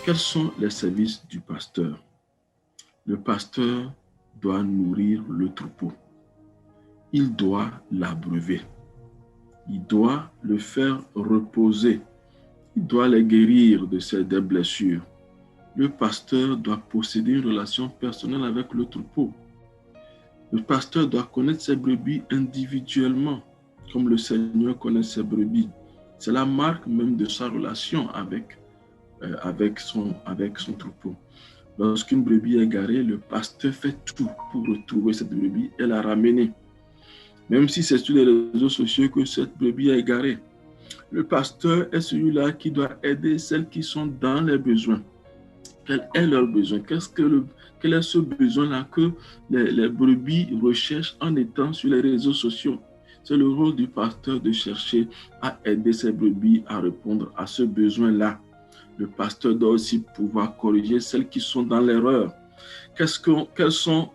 Quels sont les services du pasteur? Le pasteur doit nourrir le troupeau. Il doit l'abreuver. Il doit le faire reposer. Il doit les guérir des blessures. Le pasteur doit posséder une relation personnelle avec le troupeau. Le pasteur doit connaître ses brebis individuellement, comme le Seigneur connaît ses brebis. C'est la marque même de sa relation avec son troupeau. Lorsqu'une brebis est égarée, le pasteur fait tout pour retrouver cette brebis et la ramener. Même si c'est sur les réseaux sociaux que cette brebis est égarée, le pasteur est celui-là qui doit aider celles qui sont dans les besoins. Quel est leur besoin? Quel est ce besoin-là que les brebis recherchent en étant sur les réseaux sociaux? C'est le rôle du pasteur de chercher à aider ces brebis à répondre à ce besoin-là. Le pasteur doit aussi pouvoir corriger celles qui sont dans l'erreur. Quelles sont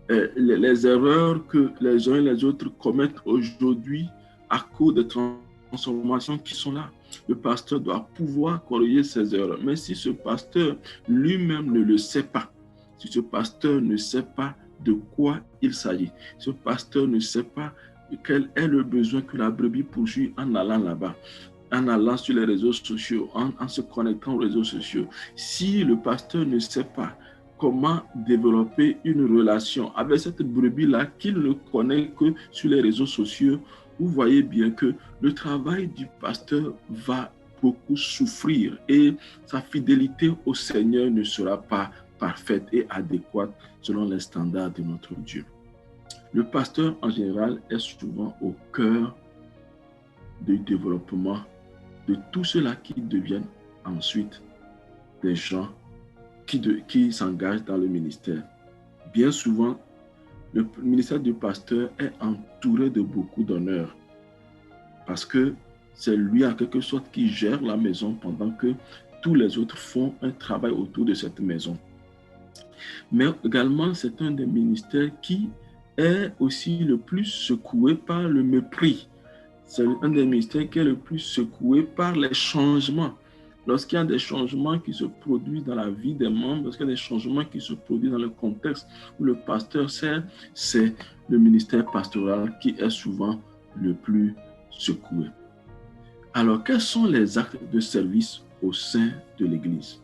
les erreurs que les uns et les autres commettent aujourd'hui à cause des transformations qui sont là? Le pasteur doit pouvoir corriger ces erreurs. Mais si ce pasteur lui-même ne le sait pas, si ce pasteur ne sait pas de quoi il s'agit, ce pasteur ne sait pas quel est le besoin que la brebis poursuit en allant là-bas, en allant sur les réseaux sociaux, en se connectant aux réseaux sociaux, si le pasteur ne sait pas comment développer une relation avec cette brebis-là qu'il ne connaît que sur les réseaux sociaux, vous voyez bien que le travail du pasteur va beaucoup souffrir et sa fidélité au Seigneur ne sera pas parfaite et adéquate selon les standards de notre Dieu. Le pasteur, en général, est souvent au cœur du développement de tous ceux-là qui deviennent ensuite des gens qui s'engagent dans le ministère. Bien souvent, le ministère du pasteur est entouré de beaucoup d'honneur parce que c'est lui, en quelque sorte, qui gère la maison pendant que tous les autres font un travail autour de cette maison. Mais également, c'est un des ministères qui est aussi le plus secoué par le mépris. C'est un des ministères qui est le plus secoué par les changements. Lorsqu'il y a des changements qui se produisent dans la vie des membres, lorsqu'il y a des changements qui se produisent dans le contexte où le pasteur sert, c'est le ministère pastoral qui est souvent le plus secoué. Alors, quels sont les actes de service au sein de l'Église?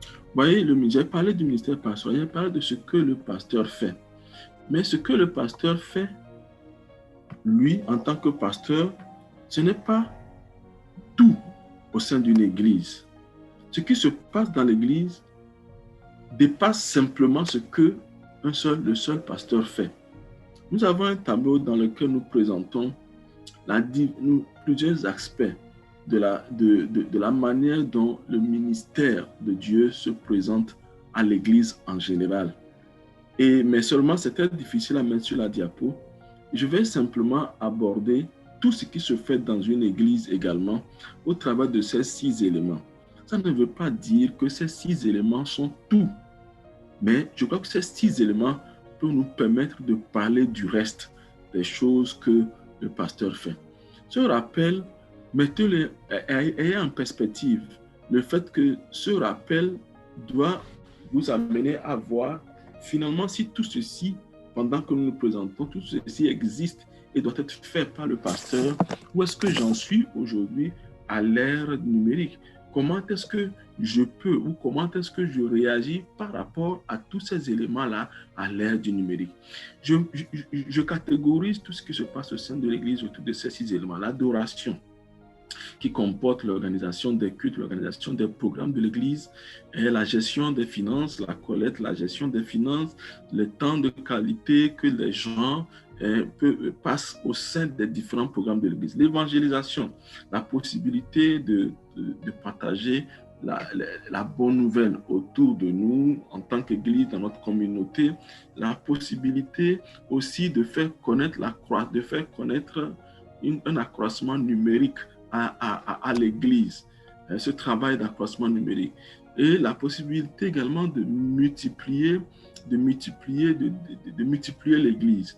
Vous voyez, j'ai parlé du ministère pastoral, j'ai parlé de ce que le pasteur fait. Mais ce que le pasteur fait, lui, en tant que pasteur, ce n'est pas tout au sein d'une église. Ce qui se passe dans l'église dépasse simplement ce que le seul pasteur fait. Nous avons un tableau dans lequel nous présentons plusieurs aspects de la manière dont le ministère de Dieu se présente à l'église en général. Mais seulement c'était difficile à mettre sur la diapo. Je vais simplement aborder tout ce qui se fait dans une église également au travers de ces 6 éléments. Ça ne veut pas dire que ces 6 éléments sont tout, mais je crois que ces 6 éléments peuvent nous permettre de parler du reste des choses que le pasteur fait. Ce rappel, mettez-le, ayez en perspective le fait que ce rappel doit vous amener à voir finalement si tout ceci, pendant que nous nous présentons, tout ceci existe et doit être fait par le pasteur. Où est-ce que j'en suis aujourd'hui à l'ère numérique? Comment est-ce que je peux ou comment est-ce que je réagis par rapport à tous ces éléments-là à l'ère du numérique? Je catégorise tout ce qui se passe au sein de l'Église autour de ces 6 éléments. L'adoration, qui comporte l'organisation des cultes, l'organisation des programmes de l'Église, et la gestion des finances, la collecte, la gestion des finances, le temps de qualité que les gens passent au sein des différents programmes de l'Église. L'évangélisation, la possibilité de partager la bonne nouvelle autour de nous en tant qu'Église, dans notre communauté, la possibilité aussi de faire connaître un accroissement numérique à l'Église, ce travail d'accroissement numérique, et la possibilité également de multiplier l'Église.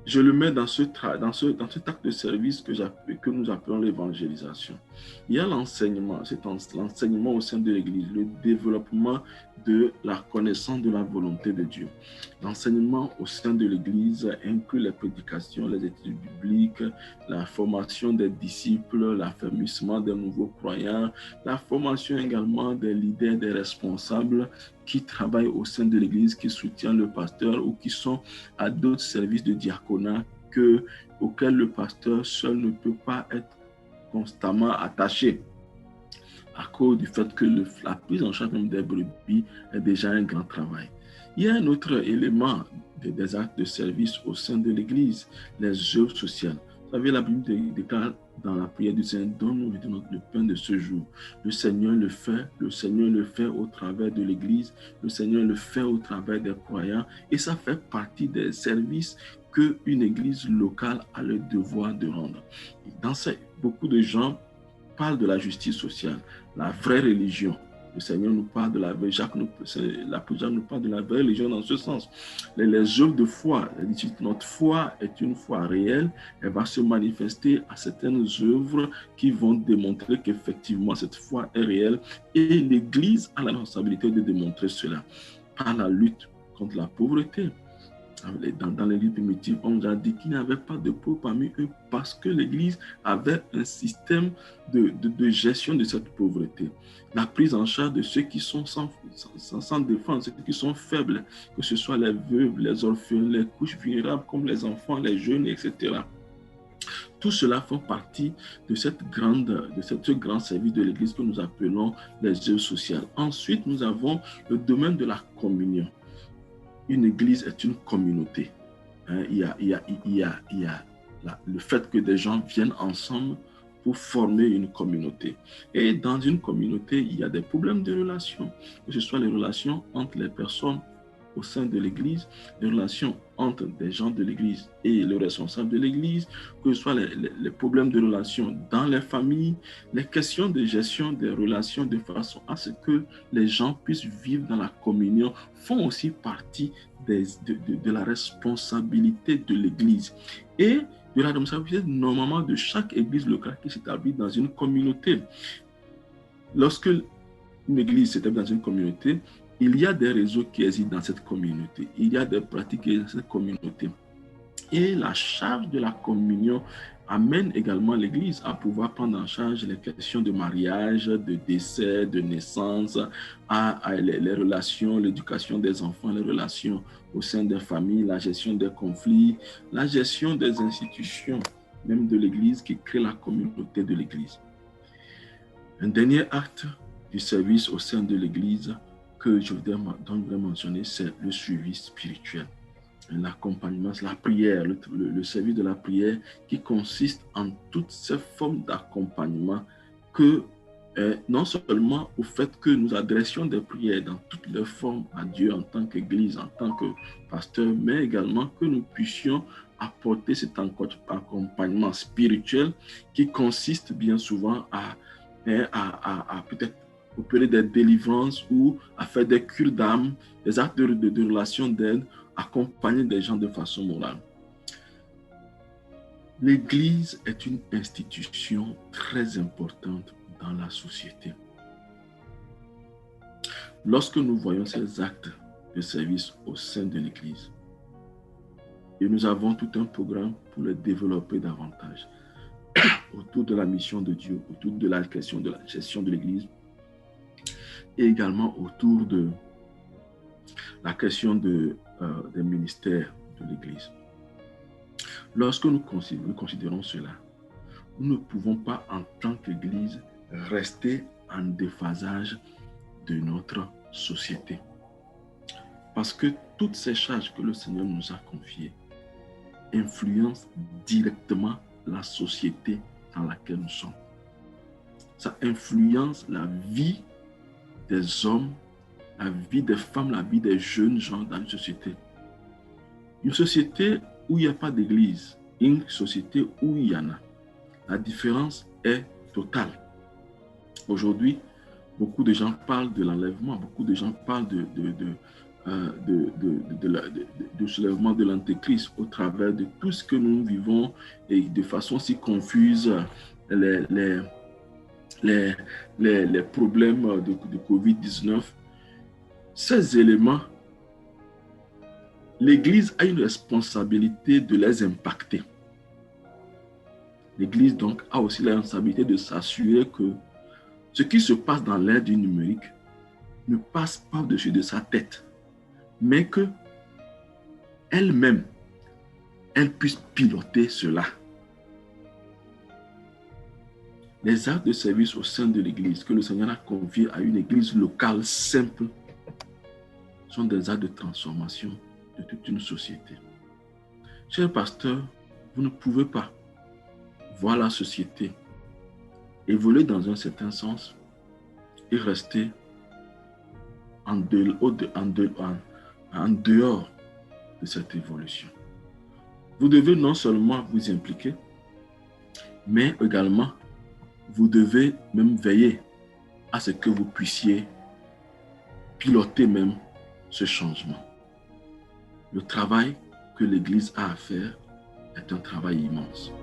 je le mets dans cet acte de service que nous appelons l'évangélisation. Il y a l'enseignement, l'enseignement au sein de l'Église, le développement de la connaissance de la volonté de Dieu. L'enseignement au sein de l'Église inclut les prédications, les études bibliques, la formation des disciples, l'affermissement des nouveaux croyants, la formation également des leaders, des responsables qui travaillent au sein de l'Église, qui soutiennent le pasteur ou qui sont à d'autres services de diaconat auxquels le pasteur seul ne peut pas être constamment attaché à cause du fait que la prise en charge des brebis est déjà un grand travail. Il y a un autre élément des actes de service au sein de l'Église, les œuvres sociales. Vous savez, la Bible déclare dans la prière du Seigneur, donne-nous le pain de ce jour. Le Seigneur le fait au travers de l'Église, le Seigneur le fait au travers des croyants, et ça fait partie des services qu'une Église locale a le devoir de rendre. Beaucoup de gens parlent de la justice sociale, la vraie religion. Le Seigneur nous parle de la vraie, l'apôtre Jacques nous parle de la vraie religion dans ce sens. Les œuvres de foi, notre foi est une foi réelle, elle va se manifester à certaines œuvres qui vont démontrer qu'effectivement cette foi est réelle, et l'Église a la responsabilité de démontrer cela par la lutte contre la pauvreté. Dans les livres primitifs, on nous a dit qu'il n'y avait pas de pauvres parmi eux parce que l'Église avait un système de gestion de cette pauvreté. La prise en charge de ceux qui sont sans défense, ceux qui sont faibles, que ce soit les veuves, les orphelins, les couches vulnérables comme les enfants, les jeunes, etc. Tout cela fait partie de ce grand service de l'Église que nous appelons les œuvres sociales. Ensuite, nous avons le domaine de la communion. Une église est une communauté. Il y a le fait que des gens viennent ensemble pour former une communauté. Et dans une communauté, il y a des problèmes de relations, que ce soit les relations entre les personnes au sein de l'église, les relations entre des gens de l'église et le responsable de l'église, que ce soit les problèmes de relations dans les familles, les questions de gestion des relations de façon à ce que les gens puissent vivre dans la communion font aussi partie de la responsabilité de l'église et de la responsabilité normalement de chaque église locale qui s'établit dans une communauté. Lorsque une église s'établit dans une communauté, il y a des réseaux qui existent dans cette communauté. Il y a des pratiques qui existent dans cette communauté. Et la charge de la communion amène également l'Église à pouvoir prendre en charge les questions de mariage, de décès, de naissance, les relations, l'éducation des enfants, les relations au sein des familles, la gestion des conflits, la gestion des institutions, même de l'Église qui crée la communauté de l'Église. Un dernier acte du service au sein de l'Église que je voudrais mentionner, c'est le suivi spirituel, l'accompagnement, la prière, le service de la prière qui consiste en toutes ces formes d'accompagnement que non seulement au fait que nous adressions des prières dans toutes leurs formes à Dieu en tant qu'Église, en tant que pasteur, mais également que nous puissions apporter cet accompagnement spirituel qui consiste bien souvent à peut-être opérer des délivrances ou à faire des cures d'âme, des actes de relation d'aide, accompagner des gens de façon morale. L'Église est une institution très importante dans la société. Lorsque nous voyons ces actes de service au sein de l'Église, et nous avons tout un programme pour les développer davantage autour de la mission de Dieu, autour de la question de la gestion de l'Église, et également autour de la question des ministères de l'Église. Lorsque nous considérons cela, nous ne pouvons pas, en tant qu'Église, rester en déphasage de notre société. Parce que toutes ces charges que le Seigneur nous a confiées influencent directement la société dans laquelle nous sommes. Ça influence la vie des hommes, la vie des femmes, la vie des jeunes gens dans une société. Une société où il n'y a pas d'église, une société où il y en a. La différence est totale. Aujourd'hui, beaucoup de gens parlent de l'enlèvement, beaucoup de gens parlent du soulèvement de l'Antéchrist au travers de tout ce que nous vivons et de façon si confuse, les problèmes de COVID-19. Ces éléments, l'Église a une responsabilité de les impacter. L'Église, donc, a aussi la responsabilité de s'assurer que ce qui se passe dans l'ère du numérique ne passe pas au-dessus de sa tête, mais que elle-même, elle puisse piloter cela. Les actes de service au sein de l'Église que le Seigneur a confiés à une Église locale simple sont des actes de transformation de toute une société. Chers pasteurs, vous ne pouvez pas voir la société évoluer dans un certain sens et rester en dehors de cette évolution. Vous devez non seulement vous impliquer, mais également vous devez même veiller à ce que vous puissiez piloter même ce changement. Le travail que l'Église a à faire est un travail immense.